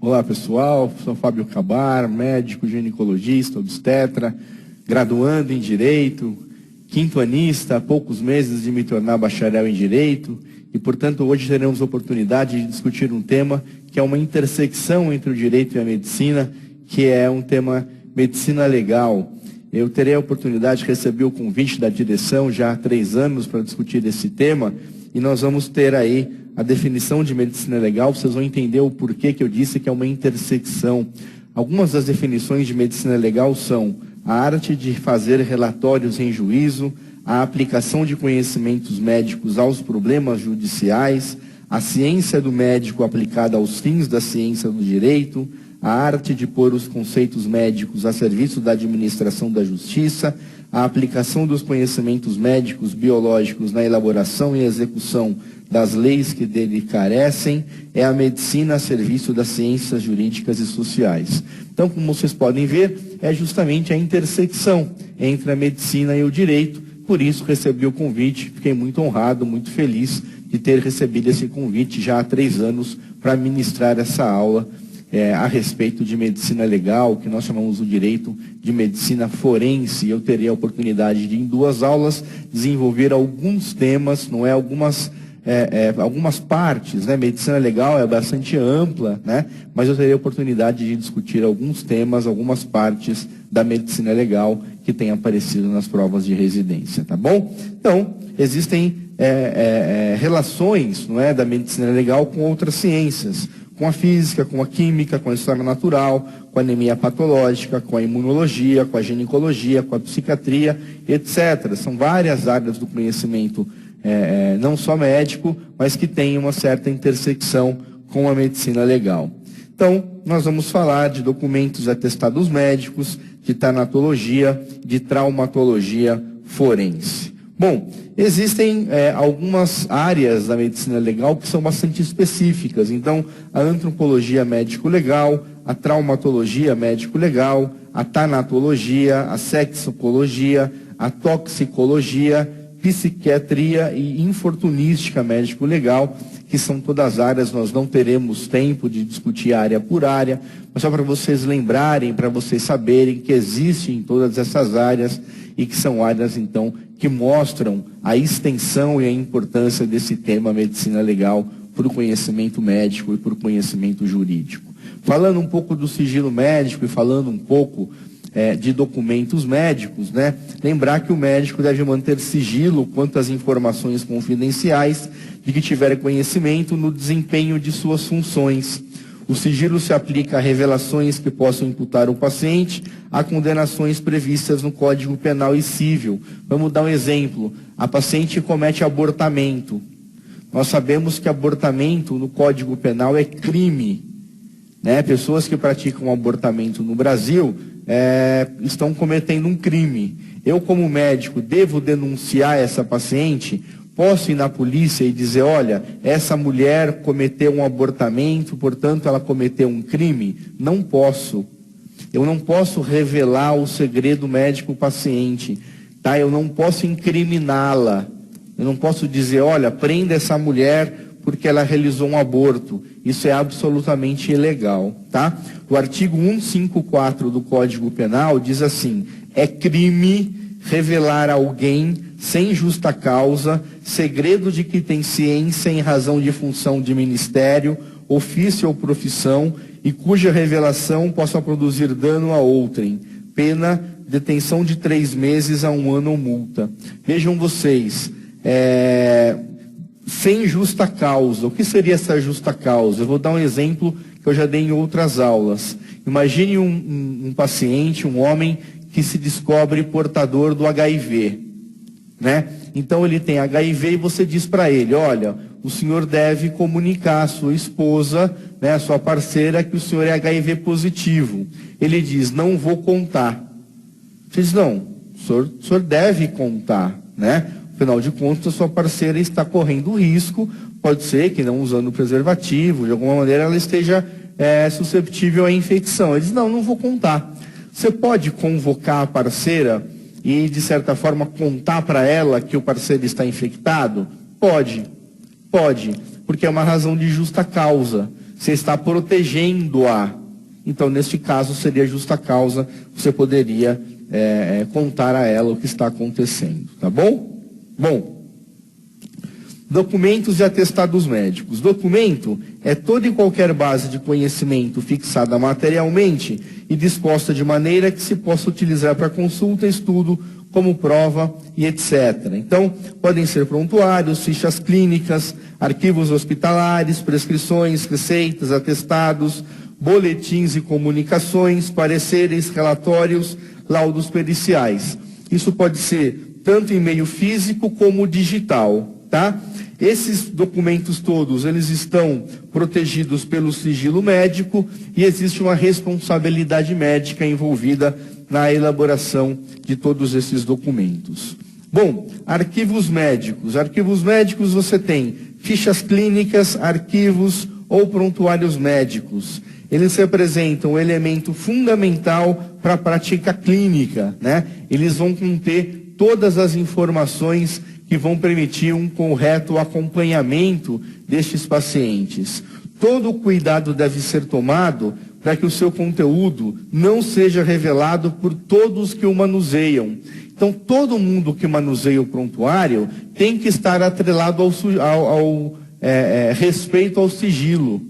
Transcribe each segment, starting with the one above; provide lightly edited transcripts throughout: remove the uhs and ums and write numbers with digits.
Olá pessoal, sou Fábio Cabar, médico, ginecologista, obstetra, graduando em Direito, quintoanista, há poucos meses de me tornar bacharel em Direito e, portanto, hoje teremos a oportunidade de discutir um tema que é uma intersecção entre o Direito e a Medicina, que é um tema Medicina Legal. Eu terei a oportunidade de receber o convite da direção já há 3 anos para discutir esse tema e nós vamos ter aí a definição de medicina legal. Vocês vão entender o porquê que eu disse que é uma intersecção. Algumas das definições de medicina legal são a arte de fazer relatórios em juízo, a aplicação de conhecimentos médicos aos problemas judiciais, a ciência do médico aplicada aos fins da ciência do direito, a arte de pôr os conceitos médicos a serviço da administração da justiça, a aplicação dos conhecimentos médicos biológicos na elaboração e execução das leis que dele carecem, é a medicina a serviço das ciências jurídicas e sociais. Então, como vocês podem ver, é justamente a intersecção entre a medicina e o direito. Por isso, recebi o convite, fiquei muito honrado, muito feliz de ter recebido esse convite já há 3 anos para ministrar essa aula a respeito de medicina legal, que nós chamamos o direito de medicina forense. Eu terei a oportunidade de, em 2 aulas, desenvolver alguns temas, não é, algumas partes, né? Medicina legal é bastante ampla, né? Mas eu terei a oportunidade de discutir alguns temas, algumas partes da medicina legal que têm aparecido nas provas de residência, tá bom? Então, existem relações, não é, da medicina legal com outras ciências, com a física, com a química, com a história natural, com a anemia patológica, com a imunologia, com a ginecologia, com a psiquiatria, etc. São várias áreas do conhecimento, não só médico, mas que tem uma certa intersecção com a medicina legal. Então, nós vamos falar de documentos atestados médicos, de tanatologia, de traumatologia forense. Bom, existem algumas áreas da medicina legal que são bastante específicas. Então, a antropologia médico-legal, a traumatologia médico-legal, a tanatologia, a sexologia, a toxicologia, psiquiatria e infortunística médico-legal, que são todas áreas. Nós não teremos tempo de discutir área por área, mas só para vocês lembrarem, para vocês saberem que existem todas essas áreas e que são áreas, então, que mostram a extensão e a importância desse tema medicina legal para o conhecimento médico e para o conhecimento jurídico. Falando um pouco do sigilo médico e falando um pouco de documentos médicos, né? Lembrar que o médico deve manter sigilo quanto às informações confidenciais de que tiver conhecimento no desempenho de suas funções. O sigilo se aplica a revelações que possam imputar o paciente a condenações previstas no Código Penal e Civil. Vamos dar um exemplo. A paciente comete abortamento. Nós sabemos que abortamento no Código Penal é crime, né? Pessoas que praticam abortamento no Brasil estão cometendo um crime. Eu, como médico, devo denunciar essa paciente? Posso ir na polícia e dizer, olha, essa mulher cometeu um abortamento, portanto ela cometeu um crime? Não posso. Eu não posso revelar o segredo médico-paciente, tá? Eu não posso incriminá-la. Eu não posso dizer, olha, prenda essa mulher porque ela realizou um aborto. Isso é absolutamente ilegal, tá? O artigo 154 do Código Penal diz assim: é crime revelar a alguém sem justa causa, segredo de que tem ciência em razão de função de ministério, ofício ou profissão, e cuja revelação possa produzir dano a outrem. Pena, detenção de 3 meses a 1 ano ou multa. Vejam vocês, sem justa causa. O que seria essa justa causa? Eu vou dar um exemplo que eu já dei em outras aulas. Imagine um paciente, um homem, que se descobre portador do HIV, né? Então ele tem HIV e você diz para ele, olha, o senhor deve comunicar à sua esposa, né, à sua parceira, que o senhor é HIV positivo. Ele diz, não vou contar. Você diz, não, o senhor deve contar, né? Afinal de contas, a sua parceira está correndo risco, pode ser que não usando preservativo, de alguma maneira ela esteja susceptível à infecção. Ele diz, não vou contar. Você pode convocar a parceira e, de certa forma, contar para ela que o parceiro está infectado? Pode, porque é uma razão de justa causa. você está protegendo-a. Então, neste caso, seria justa causa, você poderia contar a ela o que está acontecendo, tá bom? Bom, documentos e atestados médicos. Documento é toda e qualquer base de conhecimento fixada materialmente e disposta de maneira que se possa utilizar para consulta, estudo, como prova e etc. Então, podem ser prontuários, fichas clínicas, arquivos hospitalares, prescrições, receitas, atestados, boletins e comunicações, pareceres, relatórios, laudos periciais. Isso pode ser tanto em meio físico como digital, tá? Esses documentos todos, eles estão protegidos pelo sigilo médico e existe uma responsabilidade médica envolvida na elaboração de todos esses documentos. Bom, arquivos médicos. Arquivos médicos você tem fichas clínicas, arquivos ou prontuários médicos. Eles representam um elemento fundamental para a prática clínica, né? Eles vão conter todas as informações que vão permitir um correto acompanhamento destes pacientes. Todo o cuidado deve ser tomado para que o seu conteúdo não seja revelado por todos que o manuseiam. Então, todo mundo que manuseia o prontuário tem que estar atrelado ao respeito ao sigilo.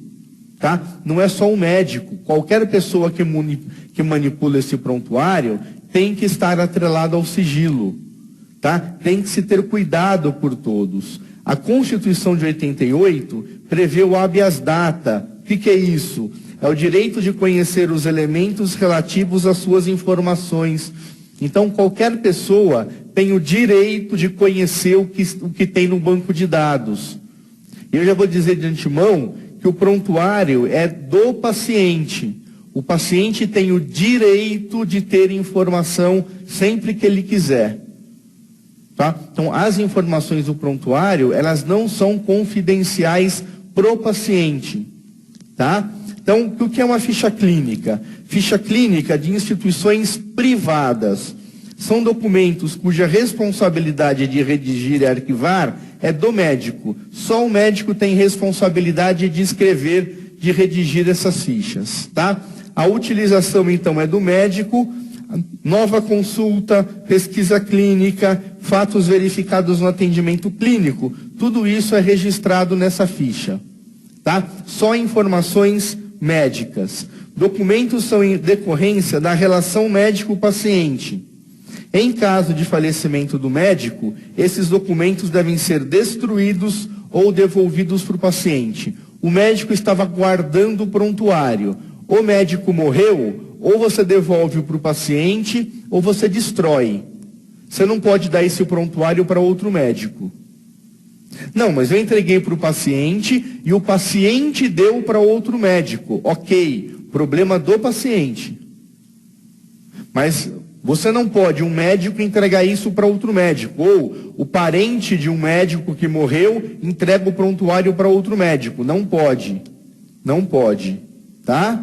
Tá? Não é só um médico. Qualquer pessoa que manipula esse prontuário tem que estar atrelado ao sigilo. Tá? Tem que se ter cuidado por todos. A Constituição de 88 prevê o habeas data. O que é isso? É o direito de conhecer os elementos relativos às suas informações. Então, qualquer pessoa tem o direito de conhecer o que tem no banco de dados. Eu já vou dizer de antemão que o prontuário é do paciente. O paciente tem o direito de ter informação sempre que ele quiser. Tá? Então, as informações do prontuário, elas não são confidenciais pro paciente. Tá? Então, o que é uma ficha clínica? Ficha clínica de instituições privadas. São documentos cuja responsabilidade de redigir e arquivar é do médico. Só o médico tem responsabilidade de escrever, de redigir essas fichas. Tá? A utilização, então, é do médico. Nova consulta, pesquisa clínica, fatos verificados no atendimento clínico, tudo isso é registrado nessa ficha, tá? Só informações médicas. Documentos são em decorrência da relação médico-paciente. Em caso de falecimento do médico, esses documentos devem ser destruídos ou devolvidos para o paciente. O médico estava guardando o prontuário. O médico morreu, ou você devolve para o paciente, ou você destrói. Você não pode dar esse prontuário para outro médico. Não, mas eu entreguei para o paciente e o paciente deu para outro médico. Ok, problema do paciente. Mas você não pode, um médico, entregar isso para outro médico. Ou o parente de um médico que morreu entrega o prontuário para outro médico. Não pode. Não pode. Tá?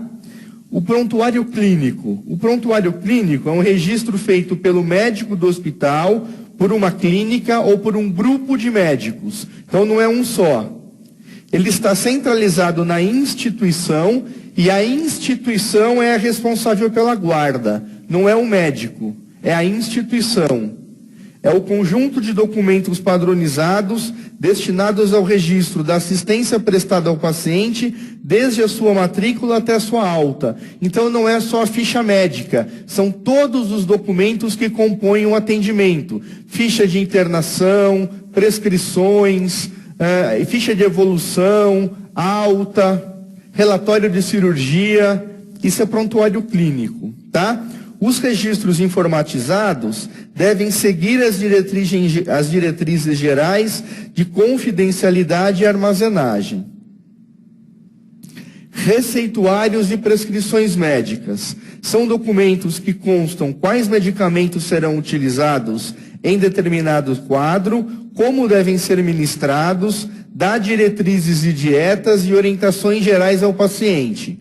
O prontuário clínico. O prontuário clínico é um registro feito pelo médico do hospital, por uma clínica ou por um grupo de médicos. Então não é um só. Ele está centralizado na instituição e a instituição é a responsável pela guarda. Não é o médico, é a instituição. É o conjunto de documentos padronizados destinados ao registro da assistência prestada ao paciente, desde a sua matrícula até a sua alta. Então não é só a ficha médica, são todos os documentos que compõem o atendimento. Ficha de internação, prescrições, ficha de evolução, alta, relatório de cirurgia, isso é prontuário clínico, tá? Os registros informatizados devem seguir as diretrizes gerais de confidencialidade e armazenagem. Receituários e prescrições médicas. São documentos que constam quais medicamentos serão utilizados em determinado quadro, como devem ser ministrados, dá diretrizes de dietas e orientações gerais ao paciente.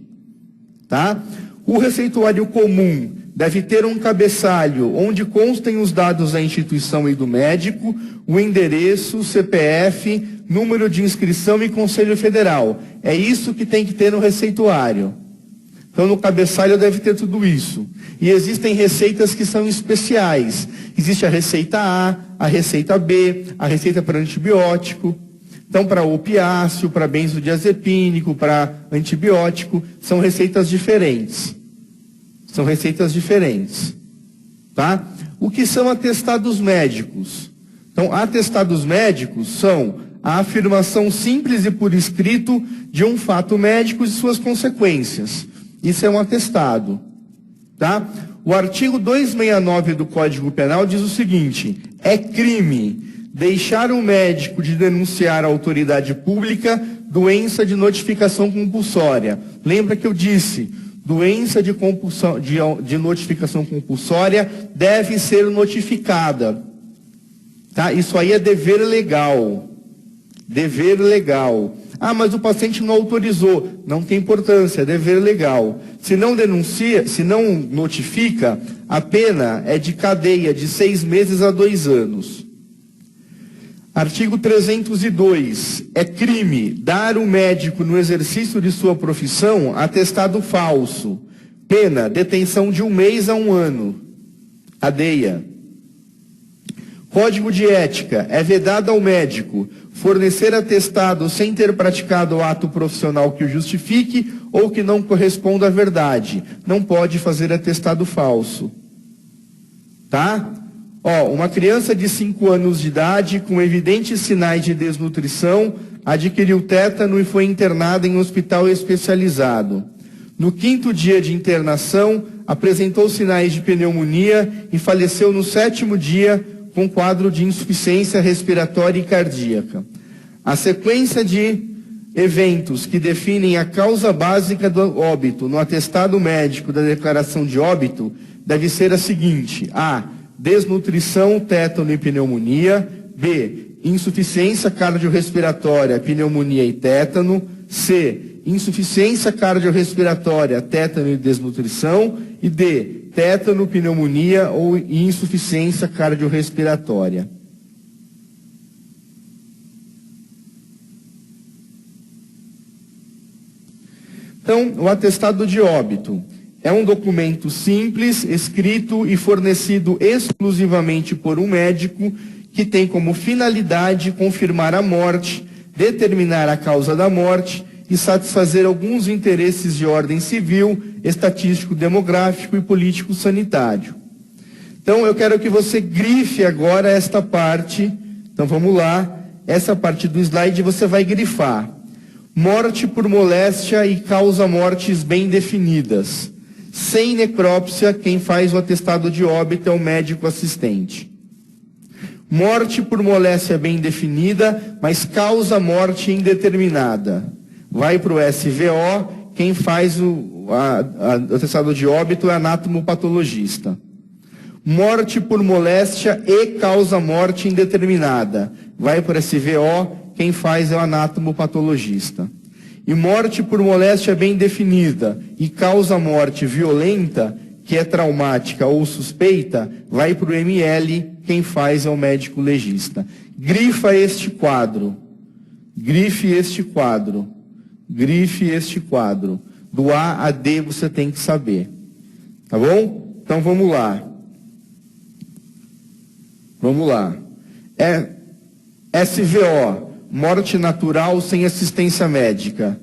Tá? O receituário comum deve ter um cabeçalho onde constem os dados da instituição e do médico, o endereço, CPF, número de inscrição e Conselho Federal. É isso que tem que ter no receituário. Então, no cabeçalho deve ter tudo isso. E existem receitas que são especiais. Existe a receita A, a receita B, a receita para antibiótico. Então, para opiáceo, para benzodiazepínico, para antibiótico, são receitas diferentes. São receitas diferentes. Tá? O que são atestados médicos? Então, atestados médicos são a afirmação simples e por escrito de um fato médico e suas consequências. Isso é um atestado. Tá? O artigo 269 do Código Penal diz o seguinte: é crime deixar o médico de denunciar à autoridade pública doença de notificação compulsória. Lembra que eu disse, doença de notificação compulsória deve ser notificada. Tá? Isso aí é dever legal. Dever legal. Ah, mas o paciente não autorizou. Não tem importância, é dever legal. Se não denuncia, se não notifica, a pena é de cadeia de 6 meses a 2 anos. Artigo 302. É crime dar ao médico no exercício de sua profissão atestado falso. Pena, detenção de 1 mês a 1 ano. Cadeia. Código de ética. É vedado ao médico fornecer atestado sem ter praticado o ato profissional que o justifique ou que não corresponda à verdade. Não pode fazer atestado falso. Tá? Uma criança de 5 anos de idade com evidentes sinais de desnutrição adquiriu tétano e foi internada em um hospital especializado. No 5º dia de internação, apresentou sinais de pneumonia e faleceu no 7º dia com quadro de insuficiência respiratória e cardíaca. A sequência de eventos que definem a causa básica do óbito no atestado médico da declaração de óbito deve ser a seguinte: A. Desnutrição, tétano e pneumonia. B. Insuficiência cardiorrespiratória, pneumonia e tétano. C. Insuficiência cardiorrespiratória, tétano e desnutrição. E D. Tétano, pneumonia ou insuficiência cardiorrespiratória. Então, o atestado de óbito é um documento simples, escrito e fornecido exclusivamente por um médico que tem como finalidade confirmar a morte, determinar a causa da morte e satisfazer alguns interesses de ordem civil, estatístico, demográfico e político sanitário. Então, eu quero que você grife agora esta parte. Então, vamos lá. Essa parte do slide você vai grifar. Morte por moléstia e causa-mortes bem definidas. Sem necrópsia, quem faz o atestado de óbito é o médico assistente. Morte por moléstia bem definida, mas causa-morte indeterminada. Vai para o SVO, quem faz o atestado de óbito é anatomopatologista. Morte por moléstia e causa-morte indeterminada. Vai para o SVO, quem faz é o anatomopatologista. E morte por moléstia bem definida e causa-morte violenta, que é traumática ou suspeita, vai para o ML, quem faz é o médico legista. Grifa este quadro. Grife este quadro. Grife este quadro. Do A a D você tem que saber. Tá bom? Então vamos lá. Vamos lá. SVO, morte natural sem assistência médica.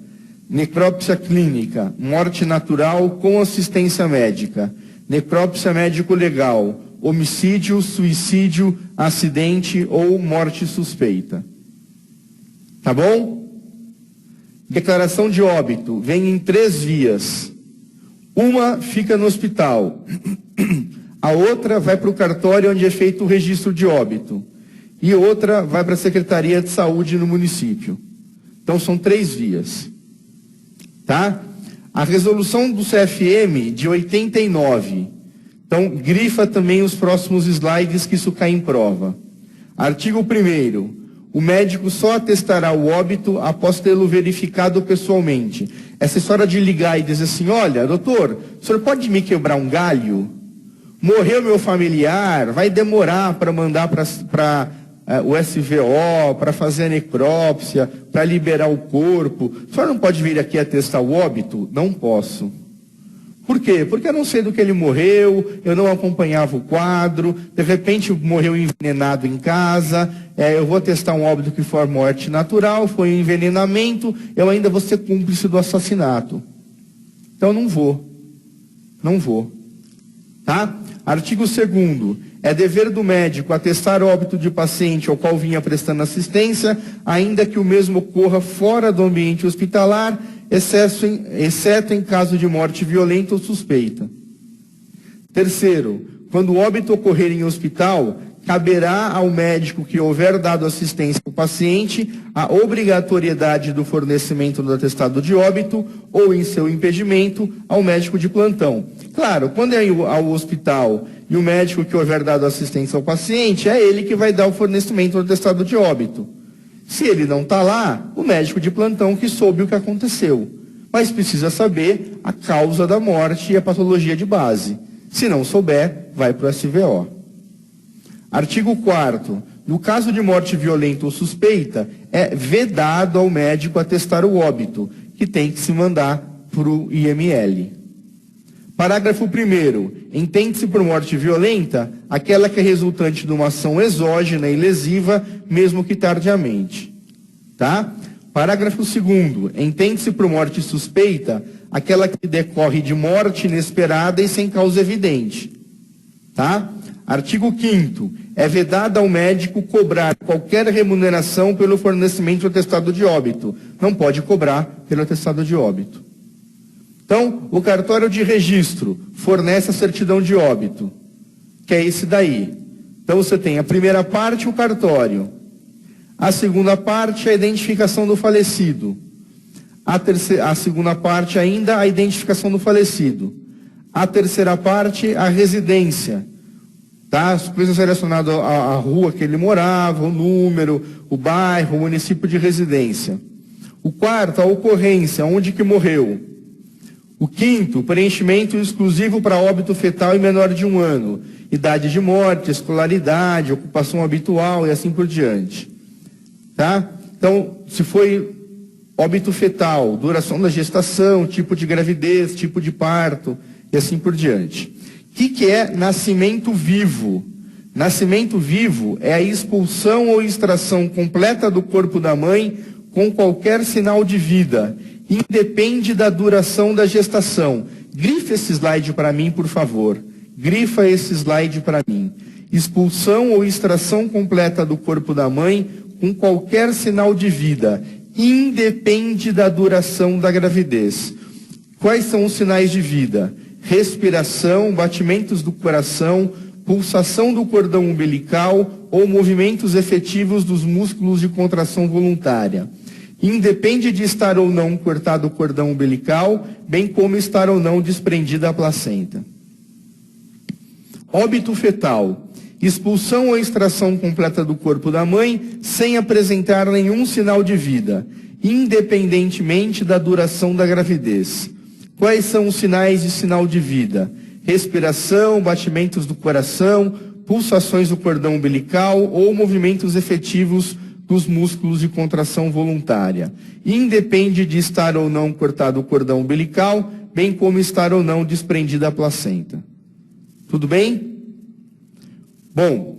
Necrópsia clínica, morte natural com assistência médica. Necrópsia médico-legal, homicídio, suicídio, acidente ou morte suspeita. Tá bom? Declaração de óbito vem em 3 vias. Uma fica no hospital. A outra vai para o cartório onde é feito o registro de óbito. E outra vai para a Secretaria de Saúde no município. Então são 3 vias. Tá? A resolução do CFM de 89. Então grifa também os próximos slides que isso cai em prova. Artigo 1º. O médico só atestará o óbito após tê-lo verificado pessoalmente. Essa história de ligar e dizer assim: olha, doutor, o senhor pode me quebrar um galho? Morreu meu familiar, vai demorar para mandar para o SVO, para fazer a necrópsia, para liberar o corpo. O senhor não pode vir aqui atestar o óbito? Não posso. Por quê? Porque eu não sei do que ele morreu, eu não acompanhava o quadro, de repente morreu envenenado em casa, eu vou atestar um óbito que foi morte natural, foi um envenenamento, eu ainda vou ser cúmplice do assassinato. Então não vou. Não vou. Tá? Artigo 2º. É dever do médico atestar óbito de paciente ao qual vinha prestando assistência, ainda que o mesmo ocorra fora do ambiente hospitalar, exceto em caso de morte violenta ou suspeita. 3º, quando o óbito ocorrer em hospital, caberá ao médico que houver dado assistência ao paciente a obrigatoriedade do fornecimento do atestado de óbito ou, em seu impedimento, ao médico de plantão. Claro, quando é ao hospital e o médico que houver dado assistência ao paciente, é ele que vai dar o fornecimento do atestado de óbito. Se ele não está lá, o médico de plantão que soube o que aconteceu. Mas precisa saber a causa da morte e a patologia de base. Se não souber, vai para o SVO. Artigo 4º. No caso de morte violenta ou suspeita, é vedado ao médico atestar o óbito, que tem que se mandar para o IML. Parágrafo 1º. Entende-se por morte violenta aquela que é resultante de uma ação exógena e lesiva, mesmo que tardiamente. Tá? Parágrafo 2º. Entende-se por morte suspeita aquela que decorre de morte inesperada e sem causa evidente. Tá? Artigo 5º. É vedado ao médico cobrar qualquer remuneração pelo fornecimento do atestado de óbito. Não pode cobrar pelo atestado de óbito. Então, o cartório de registro fornece a certidão de óbito, que é esse daí. Então, você tem a primeira parte, o cartório. A segunda parte, a identificação do falecido. A segunda parte ainda, a identificação do falecido. A terceira parte, a residência. Tá? As coisas relacionadas à rua que ele morava, o número, o bairro, o município de residência. O quarto, a ocorrência, onde que morreu. O quinto, preenchimento exclusivo para óbito fetal e menor de 1 ano. Idade de morte, escolaridade, ocupação habitual e assim por diante. Tá? Então, se foi óbito fetal, duração da gestação, tipo de gravidez, tipo de parto e assim por diante. O que é nascimento vivo? Nascimento vivo é a expulsão ou extração completa do corpo da mãe com qualquer sinal de vida. Independe da duração da gestação. Grifa esse slide para mim, por favor. Grifa esse slide para mim. Expulsão ou extração completa do corpo da mãe com qualquer sinal de vida. Independe da duração da gravidez. Quais são os sinais de vida? Respiração, batimentos do coração, pulsação do cordão umbilical ou movimentos efetivos dos músculos de contração voluntária. Independe de estar ou não cortado o cordão umbilical, bem como estar ou não desprendida a placenta. Óbito fetal. Expulsão ou extração completa do corpo da mãe sem apresentar nenhum sinal de vida, independentemente da duração da gravidez. Quais são os sinais de sinal de vida? Respiração, batimentos do coração, pulsações do cordão umbilical ou movimentos efetivos dos músculos de contração voluntária. Independe de estar ou não cortado o cordão umbilical, bem como estar ou não desprendida a placenta. Tudo bem? Bom,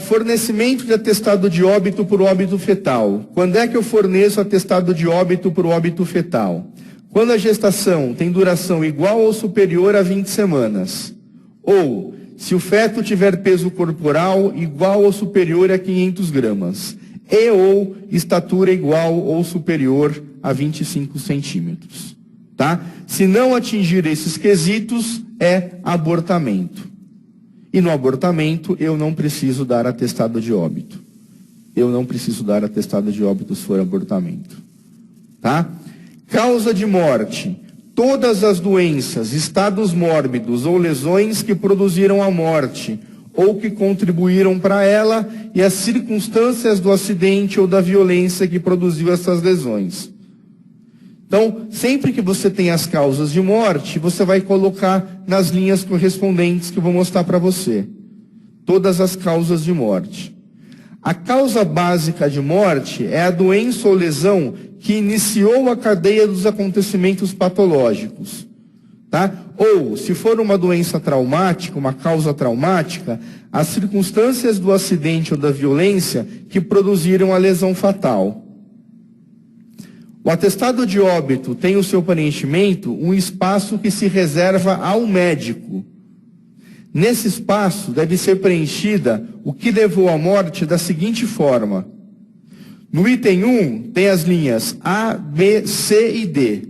fornecimento de atestado de óbito por óbito fetal. Quando é que eu forneço atestado de óbito por óbito fetal? Quando a gestação tem duração igual ou superior a 20 semanas. Ou, se o feto tiver peso corporal igual ou superior a 500 gramas. E ou estatura igual ou superior a 25 centímetros. Tá? Se não atingir esses quesitos, é abortamento. E no abortamento, eu não preciso dar atestado de óbito. Eu não preciso dar atestado de óbito se for abortamento. Tá? Causa de morte. Todas as doenças, estados mórbidos ou lesões que produziram a morte ou que contribuíram para ela e as circunstâncias do acidente ou da violência que produziu essas lesões. Então, sempre que você tem as causas de morte, você vai colocar nas linhas correspondentes que eu vou mostrar para você. Todas as causas de morte. A causa básica de morte é a doença ou lesão que iniciou a cadeia dos acontecimentos patológicos. Tá? Ou, se for uma doença traumática, uma causa traumática, as circunstâncias do acidente ou da violência que produziram a lesão fatal. O atestado de óbito tem o seu preenchimento um espaço que se reserva ao médico. Nesse espaço deve ser preenchida o que levou à morte da seguinte forma. No item 1 tem as linhas A, B, C e D.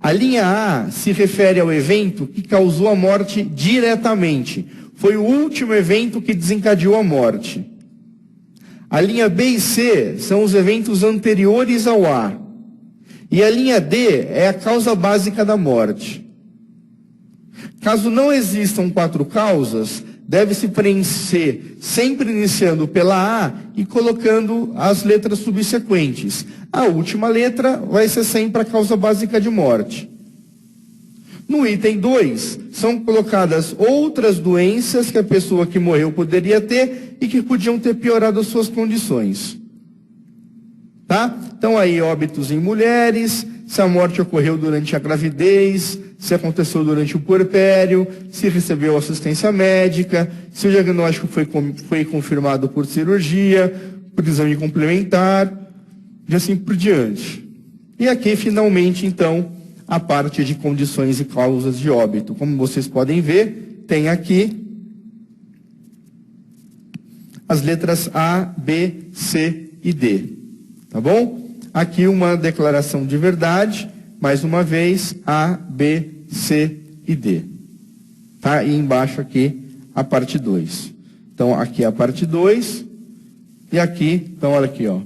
A linha A se refere ao evento que causou a morte diretamente. Foi o último evento que desencadeou a morte. A linha B e C são os eventos anteriores ao A. E a linha D é a causa básica da morte. Caso não existam 4 causas, deve-se preencher sempre iniciando pela A e colocando as letras subsequentes. A última letra vai ser sempre a causa básica de morte. No item 2, são colocadas outras doenças que a pessoa que morreu poderia ter e que podiam ter piorado as suas condições. Tá? Então aí óbitos em mulheres, se a morte ocorreu durante a gravidez, se aconteceu durante o puerpério, se recebeu assistência médica, se o diagnóstico foi confirmado por cirurgia, por exame complementar, e assim por diante. E aqui, finalmente, então, a parte de condições e causas de óbito. Como vocês podem ver, tem aqui as letras A, B, C e D. Tá bom? Aqui uma declaração de verdade, mais uma vez, A, B, C e D. Tá? E embaixo aqui a parte 2. Então, aqui é a parte 2. E aqui, então, olha aqui, ó.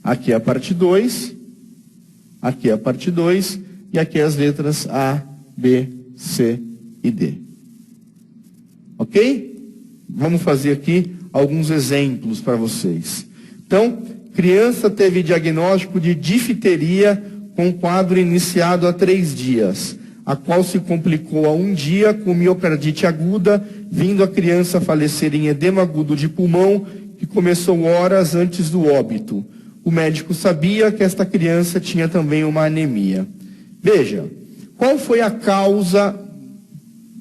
Aqui é a parte 2. Aqui é a parte 2. E aqui as letras A, B, C e D. Ok? Vamos fazer aqui alguns exemplos para vocês. Então, criança teve diagnóstico de difteria com quadro iniciado há 3 dias, a qual se complicou a 1 dia com miocardite aguda, vindo a criança falecer em edema agudo de pulmão, que começou horas antes do óbito. O médico sabia que esta criança tinha também uma anemia. Veja, qual foi a causa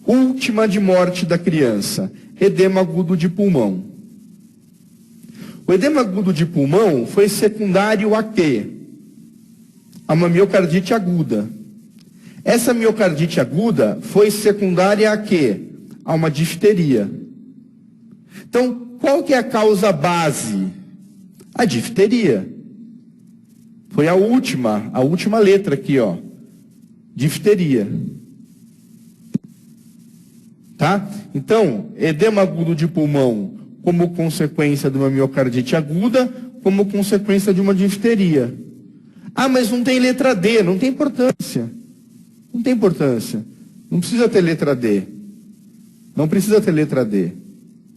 última de morte da criança? Edema agudo de pulmão. O edema agudo de pulmão foi secundário a quê? A uma miocardite aguda. Essa miocardite aguda foi secundária a quê? A uma difteria. Então, qual que é a causa base? A difteria. Foi a última letra aqui, ó. Difteria. Tá? Então, edema agudo de pulmão como consequência de uma miocardite aguda, como consequência de uma difteria. Ah, mas não tem letra D, não tem importância. Não tem importância. Não precisa ter letra D. Não precisa ter letra D.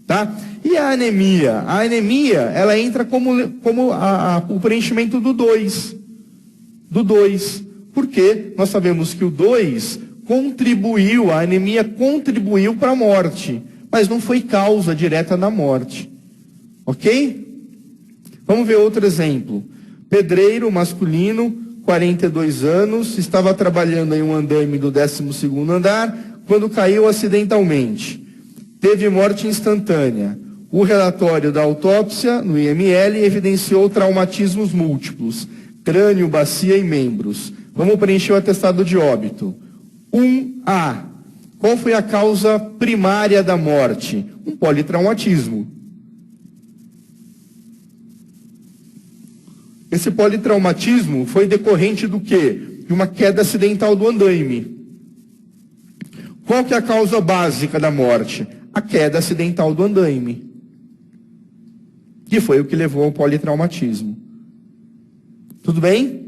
Tá? E a anemia? A anemia, ela entra como o preenchimento do 2. Do 2. Porque nós sabemos que o 2 contribuiu, a anemia contribuiu para a morte, mas não foi causa direta da morte. Ok? Vamos ver outro exemplo. Pedreiro masculino, 42 anos, estava trabalhando em um andaime do 12º andar, quando caiu acidentalmente. Teve morte instantânea. O relatório da autópsia, no IML, evidenciou traumatismos múltiplos, crânio, bacia e membros. Vamos preencher o atestado de óbito. 1A. Qual foi a causa primária da morte? Um politraumatismo. Esse politraumatismo foi decorrente do quê? De uma queda acidental do andaime. Qual que é a causa básica da morte? A queda acidental do andaime. Que foi o que levou ao politraumatismo. Tudo bem?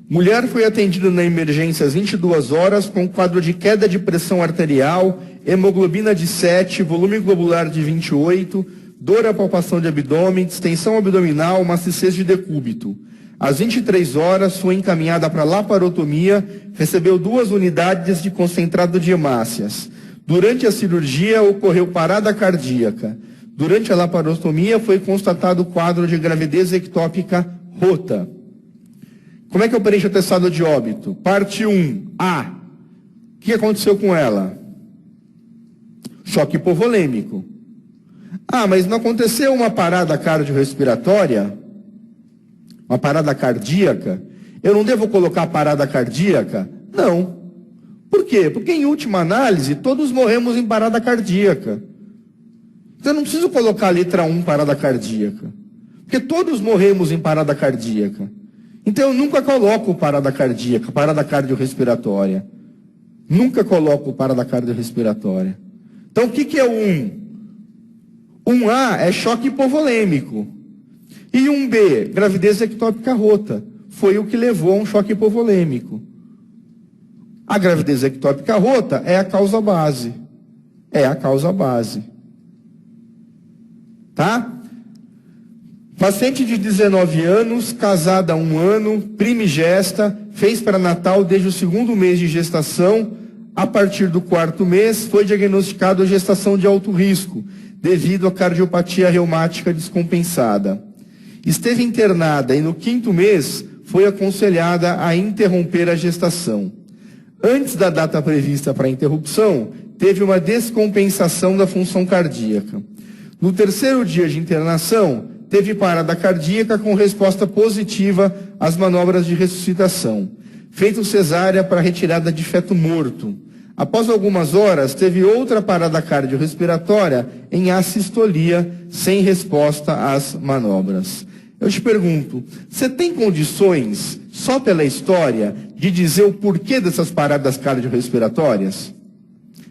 Mulher foi atendida na emergência às 22 horas com quadro de queda de pressão arterial, hemoglobina de 7, volume globular de 28, dor à palpação de abdômen, distensão abdominal, maciez de decúbito. Às 23 horas foi encaminhada para laparotomia, recebeu 2 unidades de concentrado de hemácias. Durante a cirurgia ocorreu parada cardíaca. Durante a laparostomia foi constatado o quadro de gravidez ectópica rota. Como é que eu preencho o atestado de óbito? Parte 1, A. O que aconteceu com ela? Choque hipovolêmico. Ah, mas não aconteceu uma parada cardiorrespiratória? Uma parada cardíaca? Eu não devo colocar parada cardíaca? Não. Por quê? Porque, em última análise, todos morremos em parada cardíaca. Então, eu não preciso colocar a letra 1, parada cardíaca. Porque todos morremos em parada cardíaca. Então, eu nunca coloco parada cardíaca, parada cardiorrespiratória. Nunca coloco parada cardiorrespiratória. Então, o que é o 1? 1A é choque hipovolêmico. E 1B, gravidez ectópica rota. Foi o que levou a um choque hipovolêmico. A gravidez ectópica rota é a causa base. É a causa base. Tá? Paciente de 19 anos, casada há 1 ano, primigesta, fez pré-natal desde o 2º mês de gestação. A partir do 4º mês, foi diagnosticado a gestação de alto risco, devido à cardiopatia reumática descompensada. Esteve internada e no 5º mês foi aconselhada a interromper a gestação. Antes da data prevista para a interrupção, teve uma descompensação da função cardíaca. No 3º dia de internação, teve parada cardíaca com resposta positiva às manobras de ressuscitação. Feito cesárea para retirada de feto morto. Após algumas horas, teve outra parada cardiorrespiratória em assistolia, sem resposta às manobras. Eu te pergunto, você tem condições, só pela história, de dizer o porquê dessas paradas cardiorrespiratórias?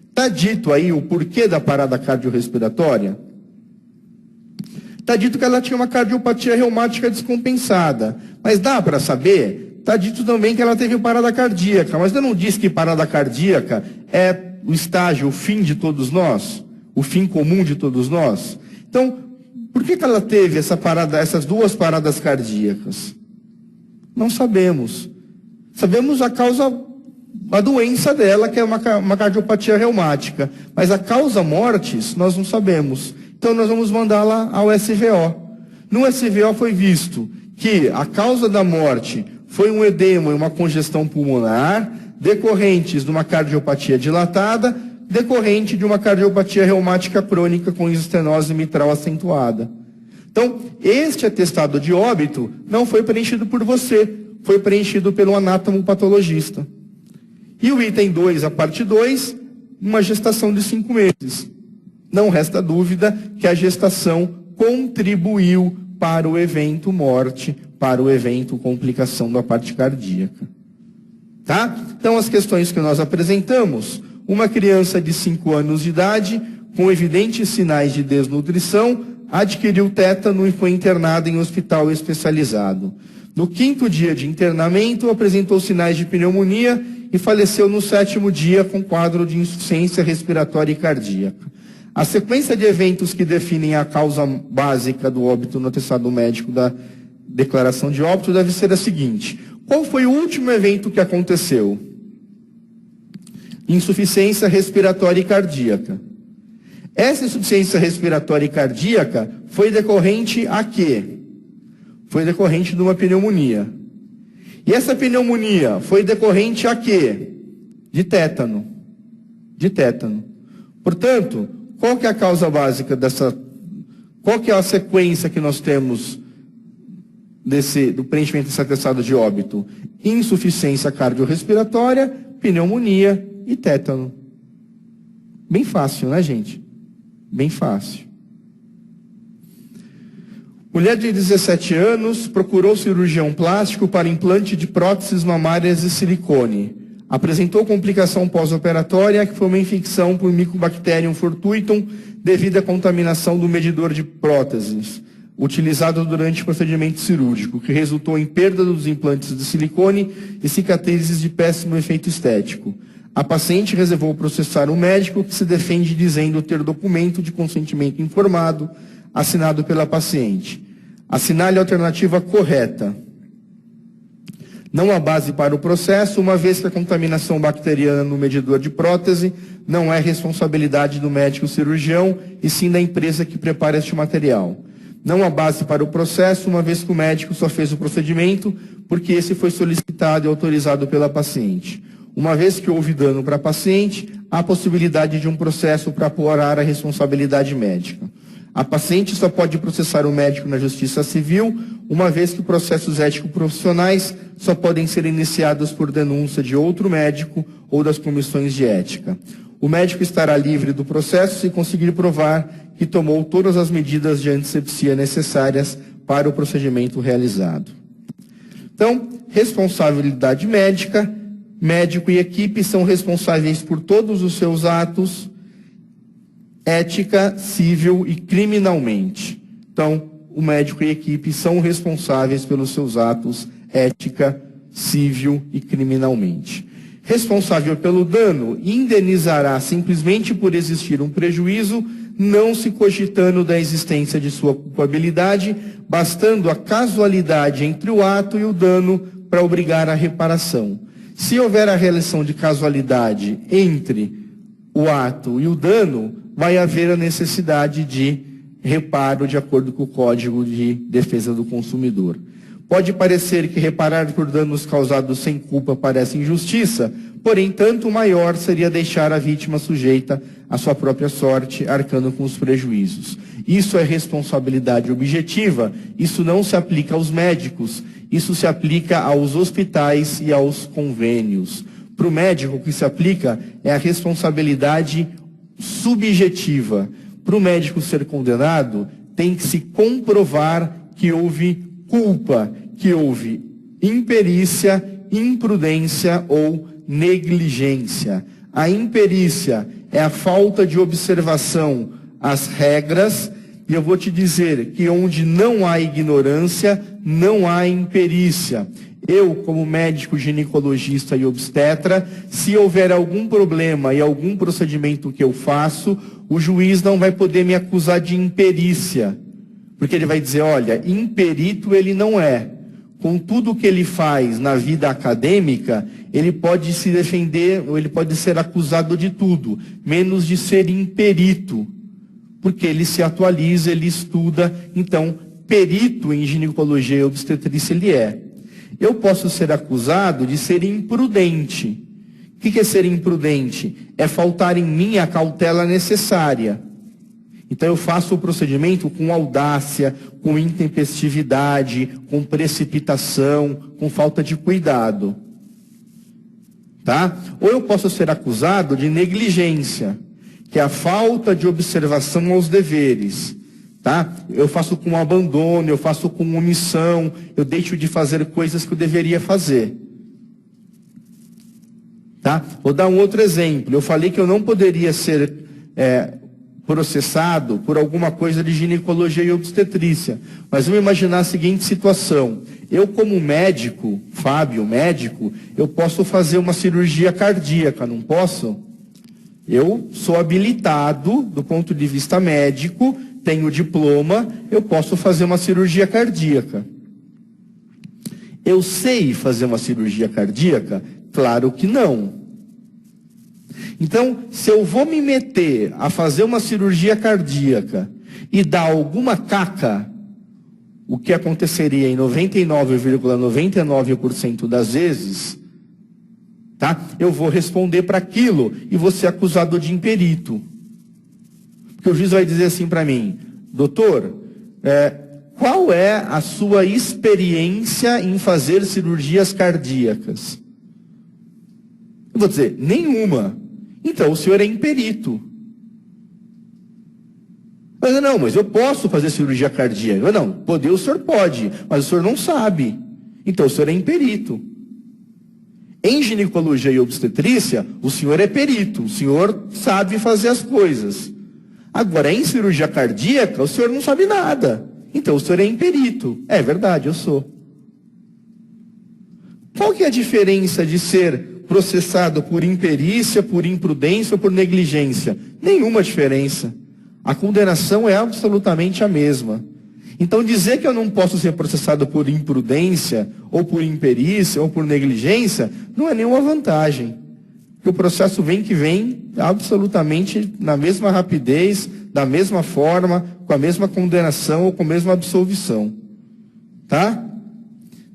Está dito aí o porquê da parada cardiorrespiratória? Está dito que ela tinha uma cardiopatia reumática descompensada. Mas dá para saber? Está dito também que ela teve parada cardíaca. Mas eu não disse que parada cardíaca é o estágio, o fim de todos nós? O fim comum de todos nós? Então, por que ela teve essas 2 paradas cardíacas? Não sabemos. Sabemos a causa, a doença dela, que é uma cardiopatia reumática. Mas a causa mortis, nós não sabemos. Então nós vamos mandá-la ao SVO. No SVO foi visto que a causa da morte foi um edema e uma congestão pulmonar, decorrentes de uma cardiopatia dilatada, decorrente de uma cardiopatia reumática crônica com estenose mitral acentuada. Então, este atestado de óbito não foi preenchido por você, foi preenchido pelo anatomopatologista. E o item 2, a parte 2, uma gestação de 5 meses. Não resta dúvida que a gestação contribuiu para o evento morte, para o evento complicação da parte cardíaca. Tá? Então, as questões que nós apresentamos: uma criança de 5 anos de idade, com evidentes sinais de desnutrição, adquiriu tétano e foi internada em hospital especializado. No 5º dia de internamento, apresentou sinais de pneumonia e faleceu no 7º dia com quadro de insuficiência respiratória e cardíaca. A sequência de eventos que definem a causa básica do óbito no atestado médico da declaração de óbito deve ser a seguinte: qual foi o último evento que aconteceu? Insuficiência respiratória e cardíaca. Essa insuficiência respiratória e cardíaca foi decorrente a quê? Foi decorrente de uma pneumonia. E essa pneumonia foi decorrente a quê? De tétano. De tétano. Portanto, qual que é a causa básica dessa... Qual que é a sequência que nós temos do preenchimento desse atestado de óbito? Insuficiência cardiorrespiratória, pneumonia e tétano. Bem fácil, né, gente? Bem fácil. Mulher de 17 anos procurou cirurgião plástico para implante de próteses mamárias de silicone. Apresentou complicação pós-operatória, que foi uma infecção por Mycobacterium fortuitum devido à contaminação do medidor de próteses, utilizado durante o procedimento cirúrgico, que resultou em perda dos implantes de silicone e cicatrizes de péssimo efeito estético. A paciente reservou processar o médico, que se defende dizendo ter documento de consentimento informado, assinado pela paciente. Assinale a alternativa correta. Não há base para o processo, uma vez que a contaminação bacteriana no medidor de prótese não é responsabilidade do médico cirurgião, e sim da empresa que prepara este material. Não há base para o processo, uma vez que o médico só fez o procedimento porque esse foi solicitado e autorizado pela paciente. Uma vez que houve dano para a paciente, há possibilidade de um processo para apurar a responsabilidade médica. A paciente só pode processar o médico na justiça civil, uma vez que processos ético-profissionais só podem ser iniciados por denúncia de outro médico ou das comissões de ética. O médico estará livre do processo se conseguir provar que tomou todas as medidas de antisepsia necessárias para o procedimento realizado. Então, responsabilidade médica, médico e equipe são responsáveis por todos os seus atos, ética, civil e criminalmente. Então, o médico e a equipe são responsáveis pelos seus atos, ética, civil e criminalmente. Responsável pelo dano indenizará simplesmente por existir um prejuízo, não se cogitando da existência de sua culpabilidade, bastando a casualidade entre o ato e o dano para obrigar a reparação. Se houver a relação de casualidade entre o ato e o dano, vai haver a necessidade de reparo de acordo com o Código de Defesa do Consumidor. Pode parecer que reparar por danos causados sem culpa parece injustiça, porém, tanto maior seria deixar a vítima sujeita à sua própria sorte, arcando com os prejuízos. Isso é responsabilidade objetiva, isso não se aplica aos médicos, isso se aplica aos hospitais e aos convênios. Para o médico, o que se aplica é a responsabilidade subjetiva. Para o médico ser condenado, tem que se comprovar que houve culpa, que houve imperícia, imprudência ou negligência. A imperícia é a falta de observação às regras, e eu vou te dizer que onde não há ignorância, não há imperícia. Eu, como médico ginecologista e obstetra, se houver algum problema e algum procedimento que eu faço, o juiz não vai poder me acusar de imperícia, porque ele vai dizer, olha, imperito ele não é. Com tudo que ele faz na vida acadêmica, ele pode se defender, ou ele pode ser acusado de tudo, menos de ser imperito, porque ele se atualiza, ele estuda, então, perito em ginecologia e obstetrícia ele é. Eu posso ser acusado de ser imprudente. O que é ser imprudente? É faltar em mim a cautela necessária. Então eu faço o procedimento com audácia, com intempestividade, com precipitação, com falta de cuidado. Tá? Ou eu posso ser acusado de negligência, que é a falta de observação aos deveres. Tá? Eu faço com abandono, eu faço com omissão, eu deixo de fazer coisas que eu deveria fazer. Tá? Vou dar um outro exemplo. Eu falei que eu não poderia ser processado por alguma coisa de ginecologia e obstetrícia. Mas vamos imaginar a seguinte situação. Eu, como médico, Fábio, médico, eu posso fazer uma cirurgia cardíaca, não posso? Eu sou habilitado do ponto de vista médico, tenho diploma, eu posso fazer uma cirurgia cardíaca. Eu sei fazer uma cirurgia cardíaca? Claro que não. Então, se eu vou me meter a fazer uma cirurgia cardíaca e dar alguma caca, o que aconteceria em 99,99% das vezes, tá? Eu vou responder para aquilo e vou ser acusado de imperito. Porque o juiz vai dizer assim para mim, doutor, qual é a sua experiência em fazer cirurgias cardíacas? Eu vou dizer, nenhuma. Então o senhor é imperito. Mas não, mas eu posso fazer cirurgia cardíaca. Não, poder o senhor pode, mas o senhor não sabe. Então o senhor é imperito. Em ginecologia e obstetrícia, o senhor é perito, o senhor sabe fazer as coisas. Agora, em cirurgia cardíaca, o senhor não sabe nada. Então o senhor é imperito. É verdade, eu sou. Qual que é a diferença de ser processado por imperícia, por imprudência ou por negligência? Nenhuma diferença. A condenação é absolutamente a mesma. Então, dizer que eu não posso ser processado por imprudência, ou por imperícia, ou por negligência, não é nenhuma vantagem. Porque o processo vem que vem absolutamente na mesma rapidez, da mesma forma, com a mesma condenação ou com a mesma absolvição. Tá?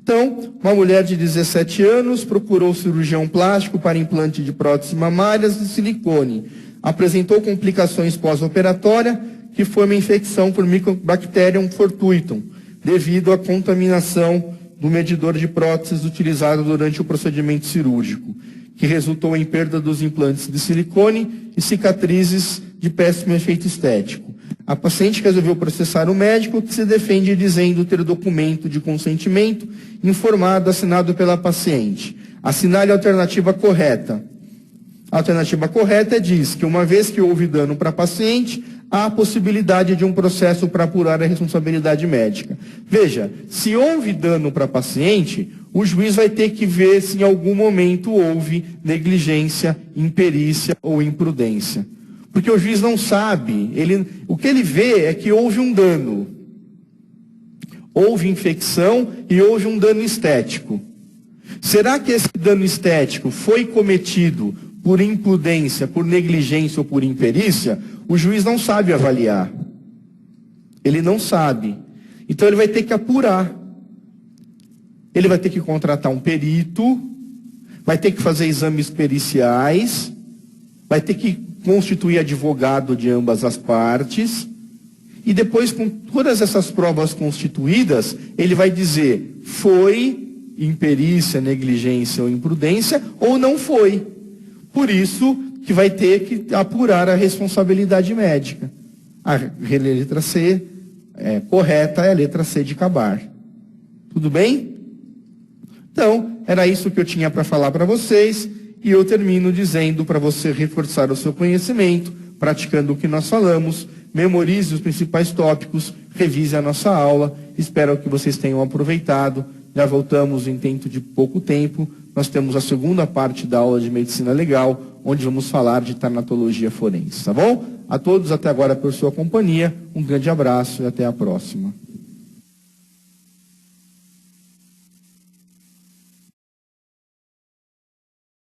Então, uma mulher de 17 anos procurou cirurgião plástico para implante de próteses mamárias de silicone. Apresentou complicações pós-operatórias, que foi uma infecção por Mycobacterium fortuitum, devido à contaminação do medidor de próteses utilizado durante o procedimento cirúrgico, que resultou em perda dos implantes de silicone e cicatrizes de péssimo efeito estético. A paciente resolveu processar o médico, que se defende dizendo ter documento de consentimento informado assinado pela paciente. Assinale a alternativa correta. A alternativa correta diz que, uma vez que houve dano para a paciente, há a possibilidade de um processo para apurar a responsabilidade médica. Veja, se houve dano para a paciente, o juiz vai ter que ver se em algum momento houve negligência, imperícia ou imprudência. Porque o juiz não sabe, o que ele vê é que houve um dano. Houve infecção e houve um dano estético. Será que esse dano estético foi cometido por imprudência, por negligência ou por imperícia? O juiz não sabe avaliar. Ele não sabe. Então ele vai ter que apurar. Ele vai ter que contratar um perito, vai ter que fazer exames periciais, vai ter que constituir advogado de ambas as partes, e depois, com todas essas provas constituídas, ele vai dizer foi imperícia, negligência ou imprudência, ou não foi. Por isso que vai ter que apurar a responsabilidade médica. A letra C correta é a letra C de Cabar. Tudo bem? Então, era isso que eu tinha para falar para vocês, e eu termino dizendo para você reforçar o seu conhecimento, praticando o que nós falamos, memorize os principais tópicos, revise a nossa aula, espero que vocês tenham aproveitado. Já voltamos em dentro de pouco tempo, nós temos a segunda parte da aula de Medicina Legal, onde vamos falar de tanatologia forense, tá bom? A todos até agora por sua companhia, um grande abraço e até a próxima.